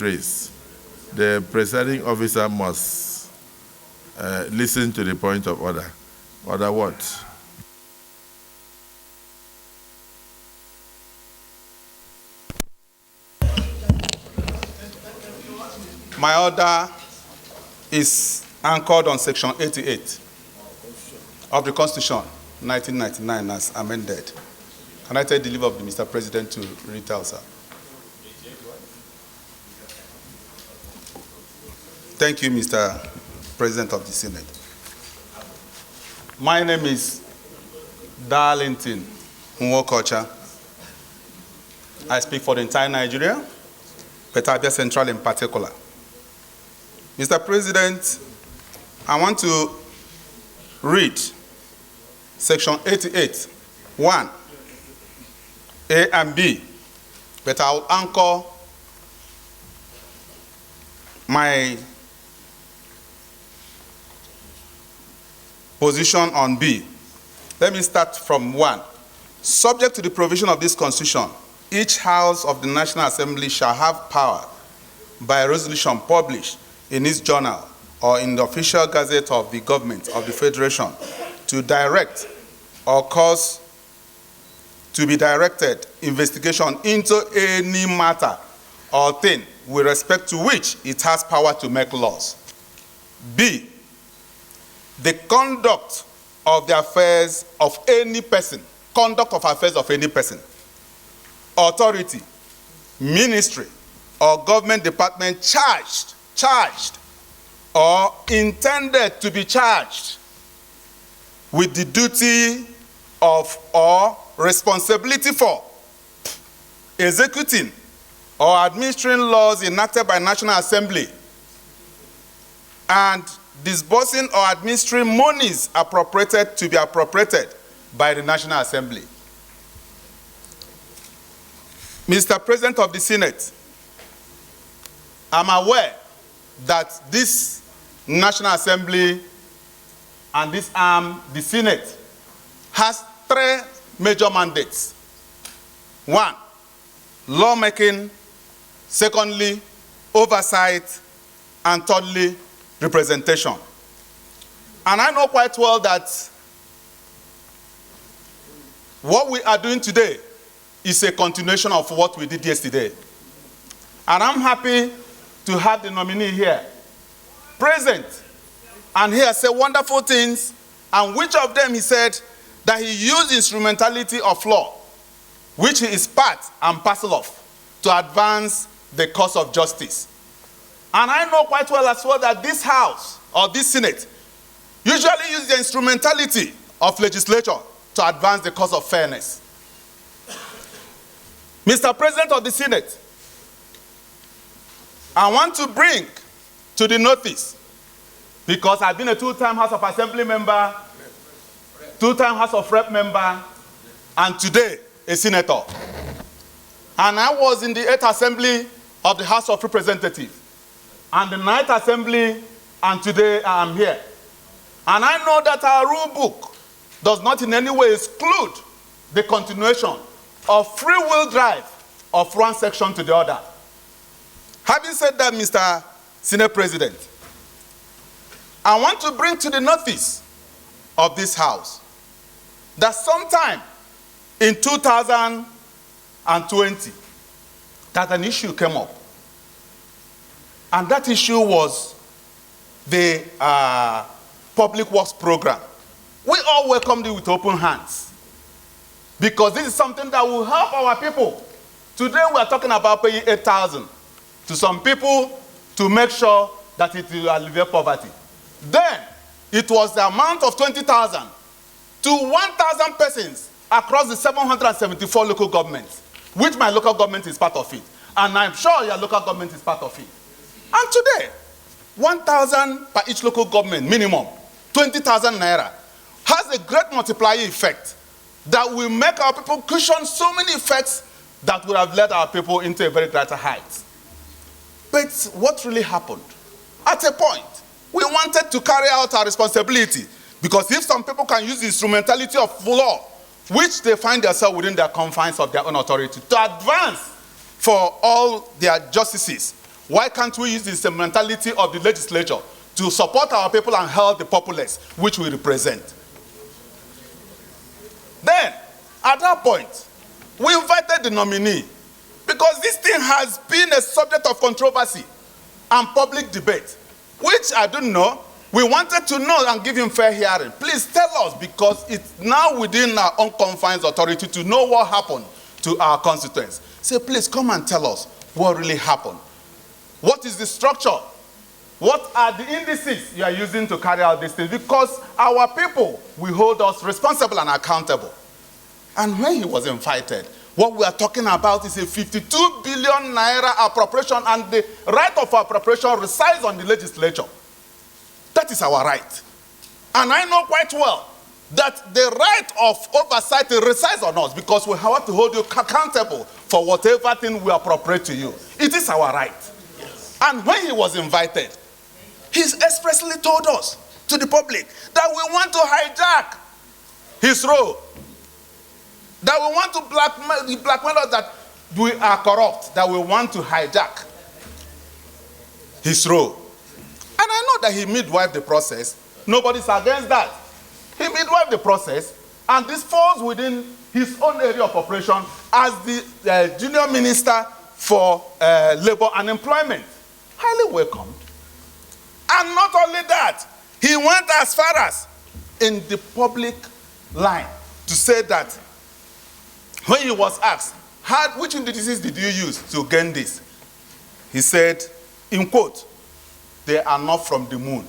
raise. The presiding officer must listen to the point of order. Order what? My order is anchored on Section 88 of the Constitution, 1999, as amended. Can I take the leave of Mr. President to read Douse, sir? Thank you, Mr. President of the Senate. My name is Darlington Nwokocha. I speak for the entire Nigeria, but Abia Central in particular. Mr. President, I want to read Section 88, 1, A and B, but I will anchor my position on B. Let me start from 1. Subject to the provision of this Constitution, each House of the National Assembly shall have power by resolution published in its journal or in the official gazette of the government of the Federation to direct or cause to be directed investigation into any matter or thing with respect to which it has power to make laws. B, the conduct of the affairs of any person, authority, ministry, or government department charged or intended to be charged with the duty of or responsibility for executing or administering laws enacted by National Assembly and disbursing or administering monies appropriated to be appropriated by the National Assembly. Mr. President of the Senate, I'm aware that this National Assembly and this arm, the Senate, has 3 major mandates. 1, lawmaking. Secondly, oversight. And thirdly, representation. And I know quite well that what we are doing today is a continuation of what we did yesterday. And I'm happy to have the nominee here, present, and he has said wonderful things, and which of them he said that he used instrumentality of law, which he is part and parcel of, to advance the cause of justice. And I know quite well as well that this House, or this Senate, usually uses the instrumentality of legislature to advance the cause of fairness. Mr. President of the Senate, I want to bring to the notice, because I've been a 2-time House of Assembly member, 2-time House of Rep member, and today a senator. And I was in the 8th Assembly of the House of Representatives, and the 9th Assembly, and today I am here. And I know that our rule book does not in any way exclude the continuation of free-will drive of one section to the other. Having said that, Mr. Senate President, I want to bring to the notice of this House that sometime in 2020, that an issue came up. And that issue was the Public Works Program. We all welcomed it with open hands, because this is something that will help our people. Today we are talking about paying 8,000 to some people to make sure that it will alleviate poverty. Then it was the amount of 20,000 to 1,000 persons across the 774 local governments, which my local government is part of it. And I'm sure your local government is part of it. And today, 1,000 per each local government minimum, 20,000 naira, has a great multiplier effect that will make our people cushion so many effects that would have led our people into a very greater height. But what really happened? At a point, we wanted to carry out our responsibility, because if some people can use the instrumentality of law, which they find themselves within their confines of their own authority, to advance for all their justices, Why can't we use the instrumentality of the legislature to support our people and help the populace, which we represent? Then, at that point, we invited the nominee, because this thing has been a subject of controversy and public debate, which I don't know. We wanted to know and give him fair hearing. Please tell us, because it's now within our own confines authority to know what happened to our constituents. Say, please come and tell us what really happened. What is the structure? What are the indices you are using to carry out these things? Because our people will hold us responsible and accountable. And when he was invited, what we are talking about is a 52 billion naira appropriation, and the right of appropriation resides on the legislature. That is our right. And I know quite well that the right of oversight resides on us, because we have to hold you accountable for whatever thing we appropriate to you. It is our right. Yes. And when he was invited, he expressly told us, to the public, that we want to hijack his role. That we want to blackmail us, that we are corrupt, that we want to hijack his role. And I know that he midwifed the process. Nobody's against that. He midwifed the process, and this falls within his own area of operation as the junior minister for labor and employment. Highly welcomed. And not only that, he went as far as in the public line to say that when he was asked, which indices did you use to gain this? He said, in quote, "They are not from the moon."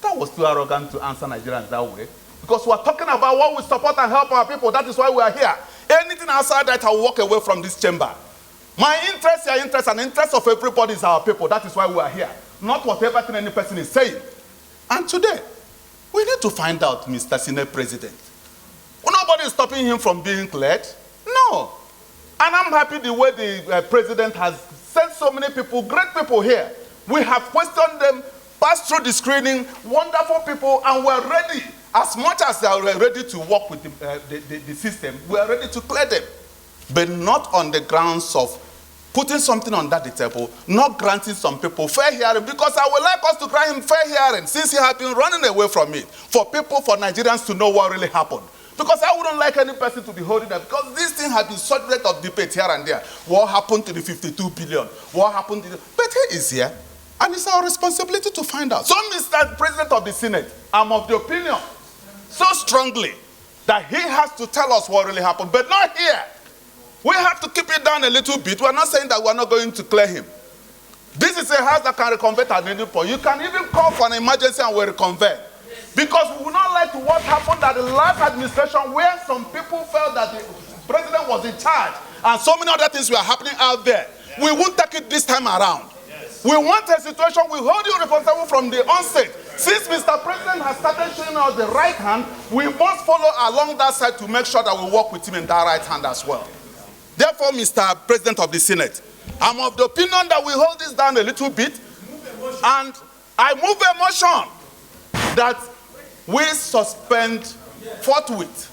That was too arrogant to answer Nigerians that way. Because we are talking about what we support and help our people. That is why we are here. Anything outside that, I will walk away from this chamber. My interest, your interest, and the interest of everybody is our people. That is why we are here. Not whatever thing any person is saying. And today, we need to find out, Mr. Senate President. Nobody is stopping him from being cleared. No. And I'm happy the way the president has sent so many people, great people here. We have questioned them, passed through the screening, wonderful people, and we're ready. As much as they are ready to work with the system, we are ready to clear them. But not on the grounds of putting something on that table, not granting some people fair hearing, because I would like us to grant him fair hearing, since he has been running away from it, for Nigerians to know what really happened. Because I wouldn't like any person to be holding that, because this thing has been subject of debate here and there. What happened to the 52 billion? What happened to the... But he is here, and it's our responsibility to find out. So, Mr. President of the Senate, I'm of the opinion, so strongly, that he has to tell us what really happened, but not here. We have to keep it down a little bit. We're not saying that we're not going to clear him. This is a house that can reconvert at any point. You can even call for an emergency and we'll reconvert. Because we would not like to what happened at the last administration, where some people felt that the president was in charge and so many other things were happening out there. Yeah. We won't take it this time around. Yes. We want a situation, we hold you responsible from the onset. Since Mr. President has started showing us the right hand, we must follow along that side to make sure that we work with him in that right hand as well. Therefore, Mr. President of the Senate, I'm of the opinion that we hold this down a little bit, and I move a motion that we suspend forthwith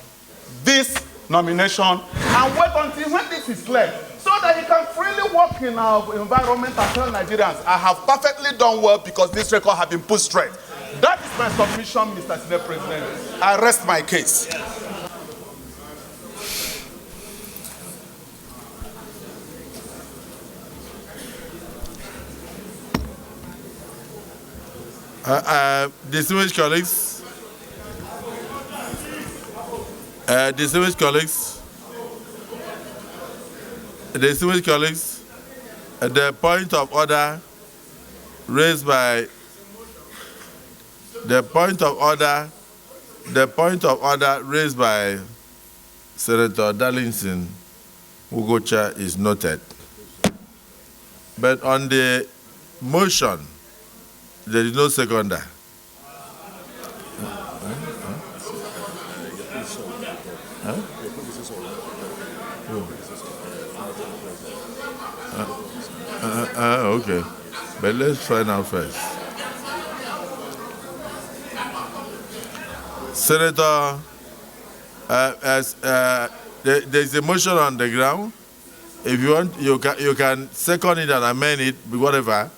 this nomination and wait until when this is cleared, so that he can freely work in our environment and tell Nigerians, I have perfectly done well because this record has been put straight. That is my submission, Mr. Senate President. I rest my case. Distinguished colleagues, the point of order raised by Senator Darlington Ugocha is noted. But on the motion, there is no seconder. Okay. But let's find out first. Senator, there's a motion on the ground. If you want, you can second it and amend it, whatever.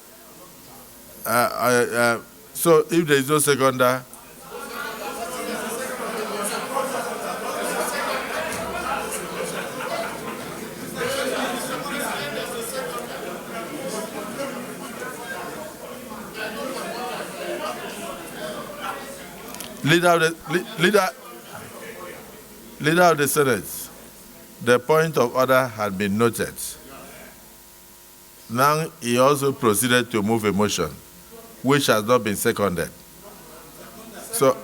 So if there is no seconder, Leader of the Senate, the point of order had been noted. Now he also proceeded to move a motion, which has not been seconded. So,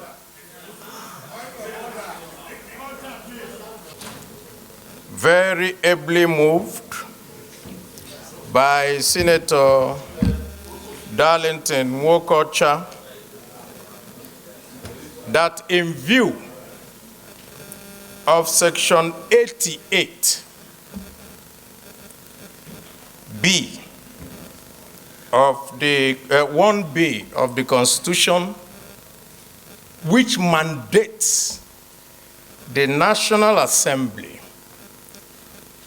very ably moved by Senator Darlington Wokocha, that in view of Section 88B of the 1B of the Constitution, which mandates the National Assembly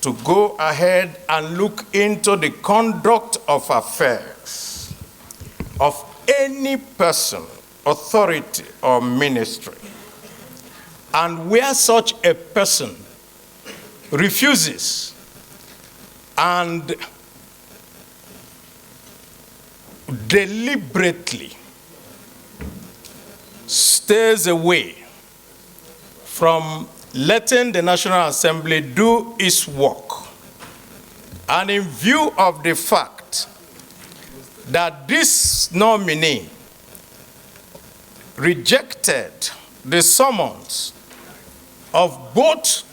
to go ahead and look into the conduct of affairs of any person, authority, or ministry. And where such a person refuses and deliberately stays away from letting the National Assembly do its work, and in view of the fact that this nominee rejected the summons of both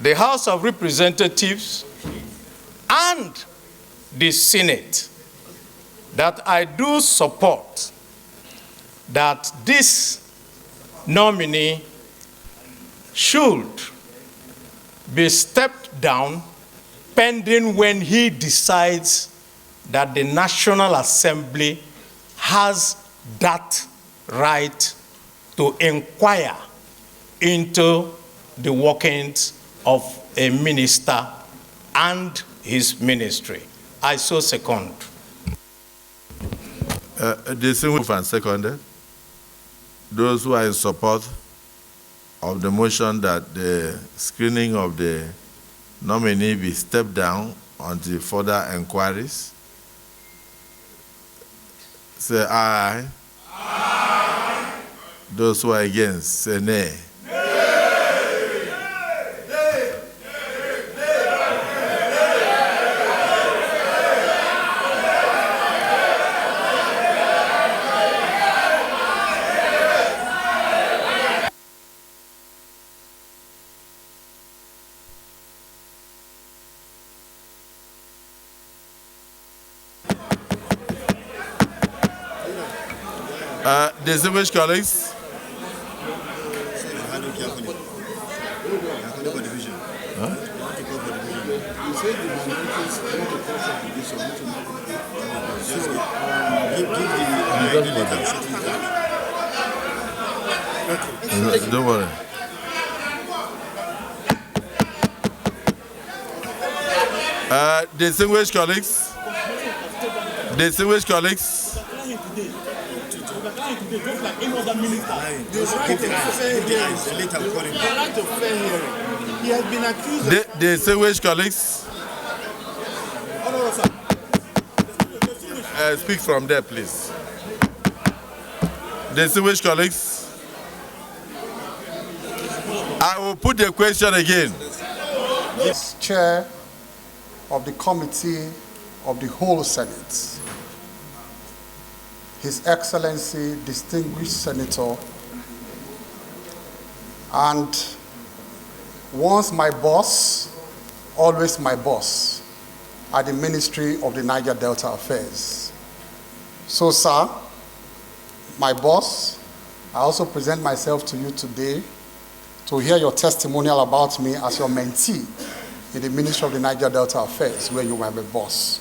the House of Representatives and the Senate, that I do support that this nominee should be stepped down pending when he decides that the National Assembly has that right to inquire into the workings of a minister and his ministry. I so second. Distinguished and seconded. Those who are in support of the motion that the screening of the nominee be stepped down until further inquiries, say aye. Aye. Those who are against, say nay. Distinguished colleagues, don't worry. Distinguished colleagues, just like any other minister. The right to fair hearing. He has been accused of... Distinguished colleagues, speak from there, please. Distinguished colleagues, I will put the question again. This chair of the committee of the whole Senate, His Excellency, distinguished Senator, and once my boss, always my boss, at the Ministry of the Niger Delta Affairs. So, sir, my boss, I also present myself to you today to hear your testimonial about me as your mentee in the Ministry of the Niger Delta Affairs, where you were my boss.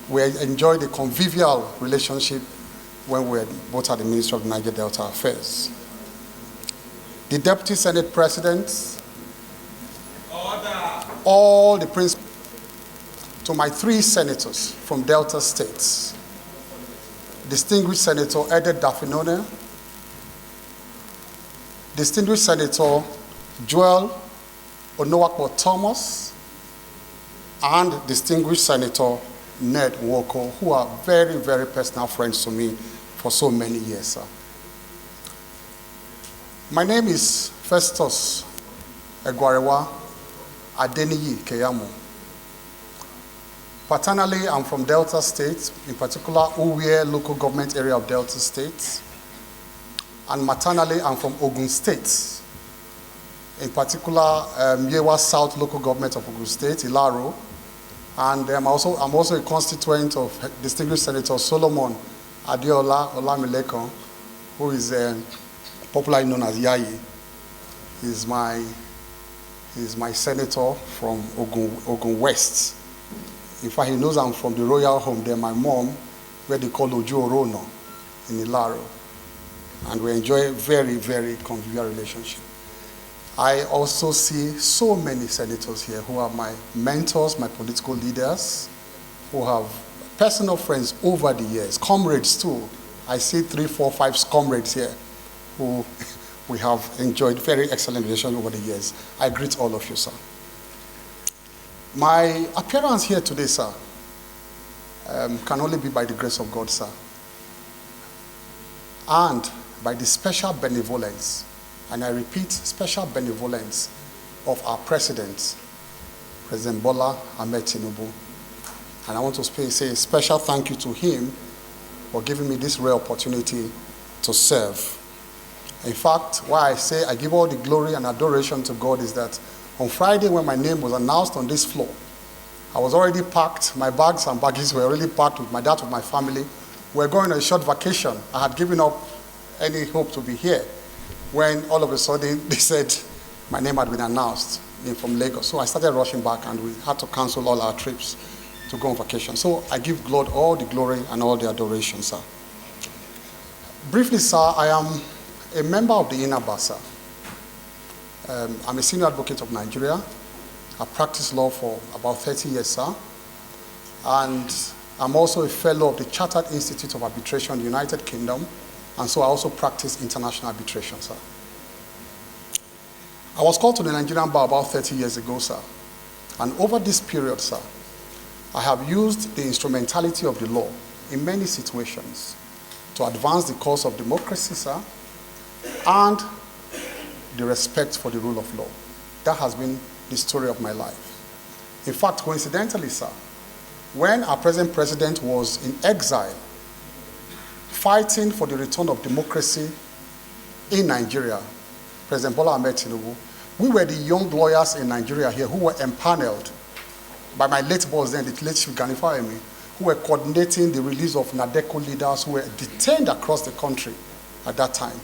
We enjoyed a convivial relationship when we were both at the Ministry of the Niger Delta Affairs. The Deputy Senate President, all the principals, to to my 3 senators from Delta states, distinguished Senator Edith Dafinone, distinguished Senator Joel Onowakpo Thomas, and distinguished Senator Ned Nwoko, who are very, very personal friends to me for so many years, sir. My name is Festus Egwarewa Adeniyi Keyamo. Paternally, I'm from Delta State, in particular, Uwe local government area of Delta State. And maternally, I'm from Ogun State, in particular, Yewa South local government of Ogun State, Ilaro. And I'm also a constituent of distinguished Senator Solomon Adeola Olamilekon, who is popularly known as Yayi. He's my senator from Ogun West. In fact, he knows I'm from the royal home there, my mom, where they call Oju Orono in Ilaro. And we enjoy a very, very convivial relationship. I also see so many senators here who are my mentors, my political leaders, who have personal friends over the years, comrades too. I see 3, 4, 5 comrades here who we have enjoyed very excellent relations over the years. I greet all of you, sir. My appearance here today, sir, can only be by the grace of God, sir, and by the special benevolence, and I repeat, special benevolence of our President, President Bola Ahmed Tinubu. And I want to say a special thank you to him for giving me this rare opportunity to serve. In fact, why I say I give all the glory and adoration to God is that on Friday, when my name was announced on this floor, I was already packed. My bags and baggies were already packed with that of my family. We were going on a short vacation. I had given up any hope to be here when all of a sudden they said my name had been announced from Lagos. So I started rushing back and we had to cancel all our trips to go on vacation. So I give God all the glory and all the adoration, sir. Briefly, sir, I am a member of the INABA, sir. I'm a senior advocate of Nigeria. I practiced law for about 30 years, sir. And I'm also a fellow of the Chartered Institute of Arbitration in the United Kingdom. And so I also practice international arbitration, sir. I was called to the Nigerian bar about 30 years ago, sir. And over this period, sir, I have used the instrumentality of the law in many situations to advance the cause of democracy, sir, and the respect for the rule of law. That has been the story of my life. In fact, coincidentally, sir, when our present president was in exile, fighting for the return of democracy in Nigeria, President Bola Ahmed Tinubu, we were the young lawyers in Nigeria here who were empaneled by my late boss then, the late Chief Ganifa Emi, who were coordinating the release of NADECO leaders who were detained across the country at that time.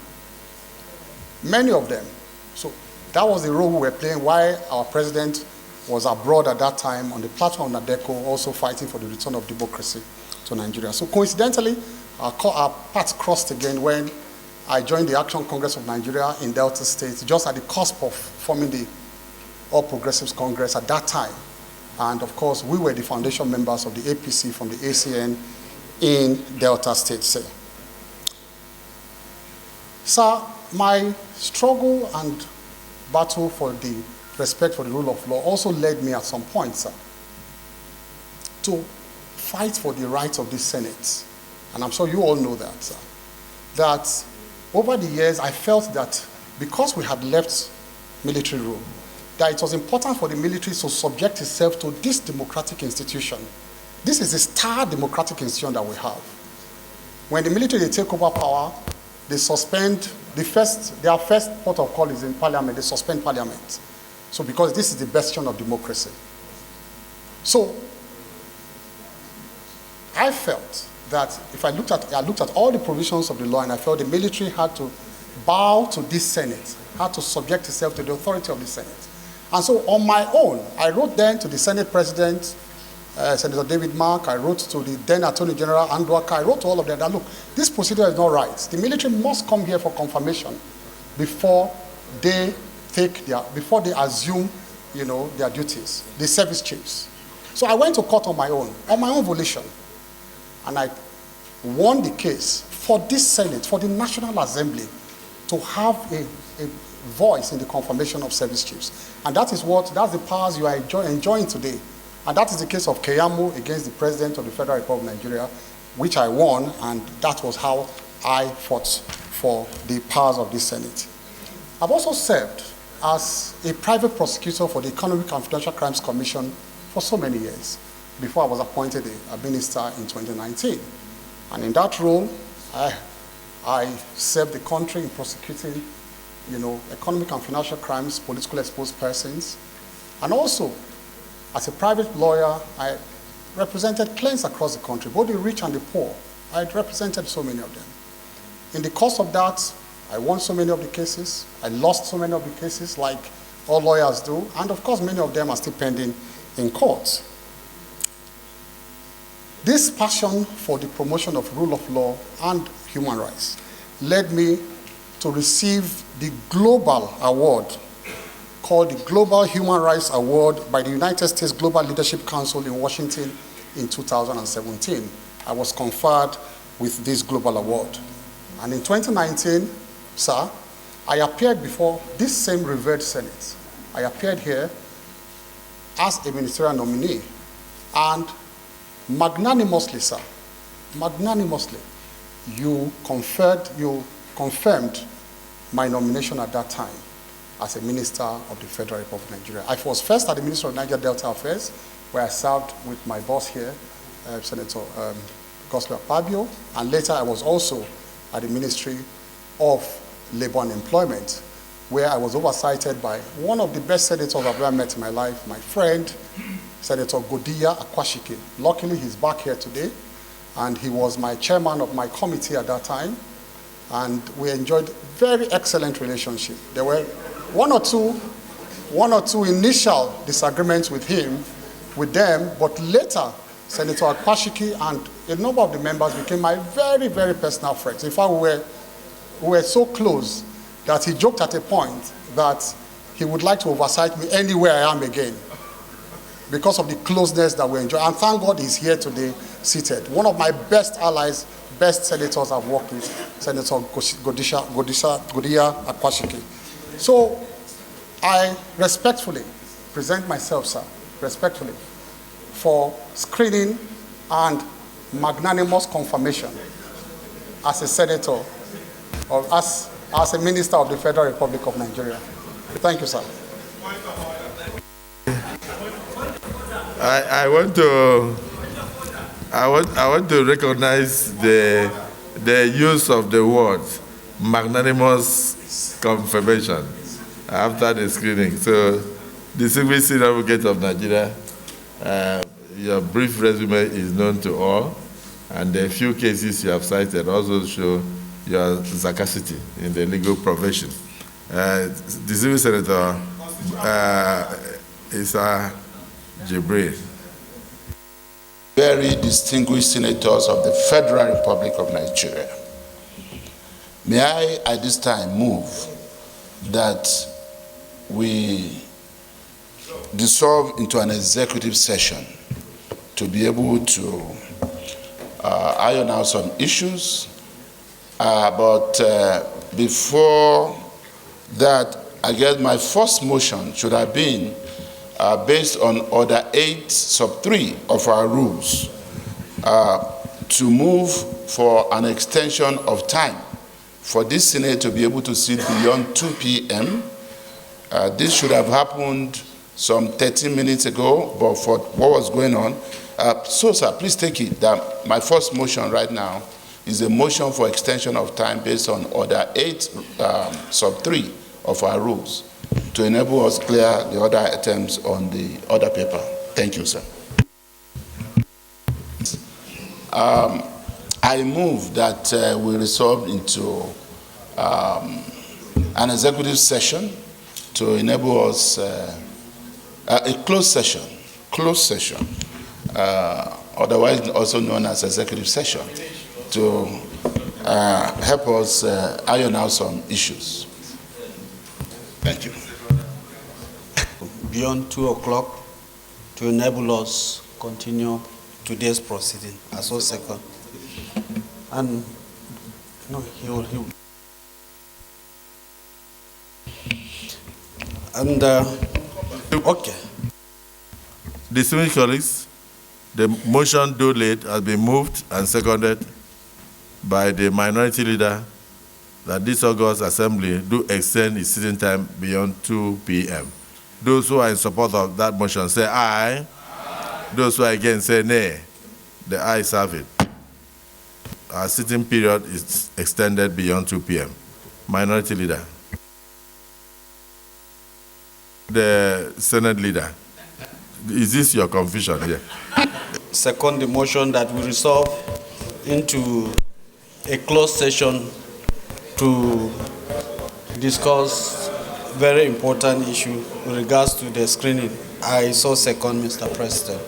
Many of them. So that was the role we were playing while our president was abroad at that time on the platform of NADECO, also fighting for the return of democracy to Nigeria. So coincidentally, our paths crossed again when I joined the Action Congress of Nigeria in Delta State, just at the cusp of forming the All Progressives Congress at that time. And of course, we were the foundation members of the APC from the ACN in Delta State, sir. Sir, my struggle and battle for the respect for the rule of law also led me at some point, sir, to fight for the rights of the Senate. And I'm sure you all know that, sir. That over the years, I felt that because we had left military rule, that it was important for the military to subject itself to this democratic institution. This is the star democratic institution that we have. When the military, they take over power, they suspend, their first port of call is in parliament, they suspend parliament. So because this is the bastion of democracy. So I felt that if I looked at all the provisions of the law, and I felt the military had to bow to this Senate, had to subject itself to the authority of the Senate. And so on my own, I wrote then to the Senate President, Senator David Mark, I wrote to the then Attorney General Andwaka, I wrote to all of them that, look, this procedure is not right. The military must come here for confirmation before they assume, their duties, the service chiefs. So I went to court on my own volition. And I won the case for this Senate, for the National Assembly, to have a voice in the confirmation of service chiefs. And that's the powers you are enjoying today. And that is the case of Keyamo against the President of the Federal Republic of Nigeria, which I won, and that was how I fought for the powers of this Senate. I've also served as a private prosecutor for the Economic and Financial Crimes Commission for so many years, before I was appointed a minister in 2019. And in that role, I served the country in prosecuting, economic and financial crimes, politically exposed persons. And also, as a private lawyer, I represented clients across the country, both the rich and the poor. I represented so many of them. In the course of that, I won so many of the cases. I lost so many of the cases, like all lawyers do. And of course, many of them are still pending in court. This passion for the promotion of rule of law and human rights led me to receive the global award called the Global Human Rights Award by the United States Global Leadership Council in Washington in 2017. I was conferred with this global award. And in 2019, sir, I appeared before this same revered Senate. I appeared here as a ministerial nominee, and magnanimously, sir, magnanimously, you confirmed my nomination at that time as a minister of the Federal Republic of Nigeria. I was first at the Ministry of Niger Delta Affairs, where I served with my boss here, Senator Akpabio, and later I was also at the Ministry of Labor and Employment, where I was oversighted by one of the best senators I've ever met in my life, my friend, Senator Godiya Akwashike. Luckily, he's back here today, and he was my chairman of my committee at that time, and we enjoyed very excellent relationship. There were one or two initial disagreements with them, but later, Senator Akwashike and a number of the members became my very, very personal friends. In fact, we were so close that he joked at a point that he would like to oversight me anywhere I am again because of the closeness that we enjoy. And thank God he's here today, seated. One of my best allies, best senators I've worked with, Senator Godiya Akwashike. So I respectfully present myself, sir, respectfully, for screening and magnanimous confirmation as a senator or as a minister of the Federal Republic of Nigeria. Thank you, sir. I want to recognize the use of the word magnanimous confirmation after the screening. So, distinguished senior advocate of Nigeria, your brief resume is known to all, and the few cases you have cited also show your sagacity in the legal profession. Distinguished Senator Isa Jibril. Very distinguished senators of the Federal Republic of Nigeria. May I at this time move that we dissolve into an executive session to be able to iron out some issues. But before that, I guess my first motion should have been based on Order 8(3) of our rules to move for an extension of time for this Senate to be able to sit beyond 2 p.m. This should have happened some 13 minutes ago, but for what was going on. So, sir, please take it that my first motion right now is a motion for extension of time based on Order 8(3) of our rules to enable us clear the other items on the other paper. Thank you, sir. I move that we resolve into an executive session to enable us a closed session, otherwise also known as executive session, to help us iron out some issues. Thank you. Beyond 2 o'clock to enable us continue today's proceeding. I so second. And no, he will. And okay. Distinguished colleagues, the motion do late has been moved and seconded by the minority leader that this August Assembly do extend its sitting time beyond 2 p.m. Those who are in support of that motion say aye. Those who are against say nay. The ayes have it. Our sitting period is extended beyond 2 p.m. Minority leader. The Senate leader. Is this your confusion here? Second, the motion that we resolve into a closed session to discuss very important issue with regards to the screening. I so second, Mr. President.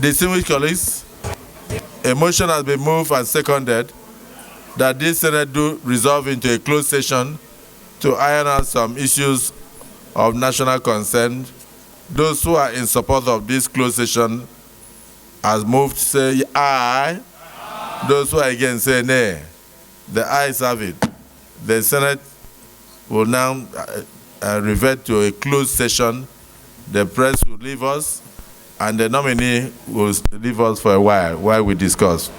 Distinguished colleagues, a motion has been moved and seconded that this Senate do resolve into a closed session to iron out some issues of national concern. Those who are in support of this closed session as moved say aye. Those who are against say nay. The ayes have it. The Senate will now revert to a closed session. The press will leave us, and the nominee will leave us for a while we discuss.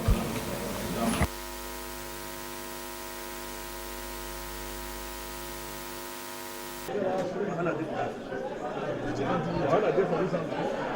Wahala dey for this one.